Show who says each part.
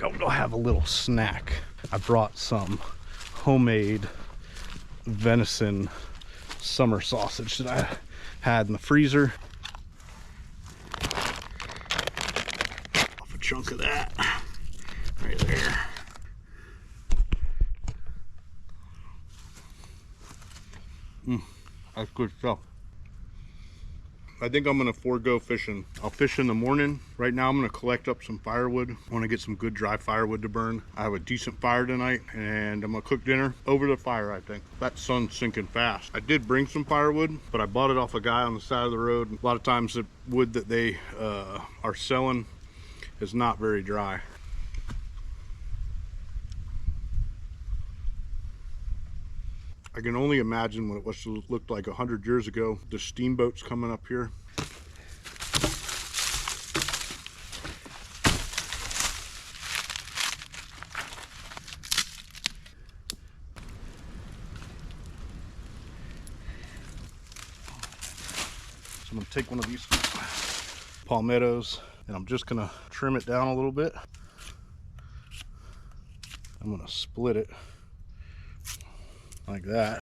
Speaker 1: think I'll go have a little snack. I brought some homemade venison summer sausage that I had in the freezer. Off a chunk of that right there. That's good stuff. I think I'm gonna forego fishing. I'll fish in the morning. Right now I'm gonna collect up some firewood. I wanna get some good dry firewood to burn. I have a decent fire tonight and I'm gonna cook dinner over the fire, I think. That sun's sinking fast. I did bring some firewood, but I bought it off a guy on the side of the road. A lot of times the wood that they are selling is not very dry. I can only imagine what it looked like 100 years ago. The steamboats coming up here. So I'm gonna take one of these palmettos and I'm just gonna trim it down a little bit. I'm gonna split it like that.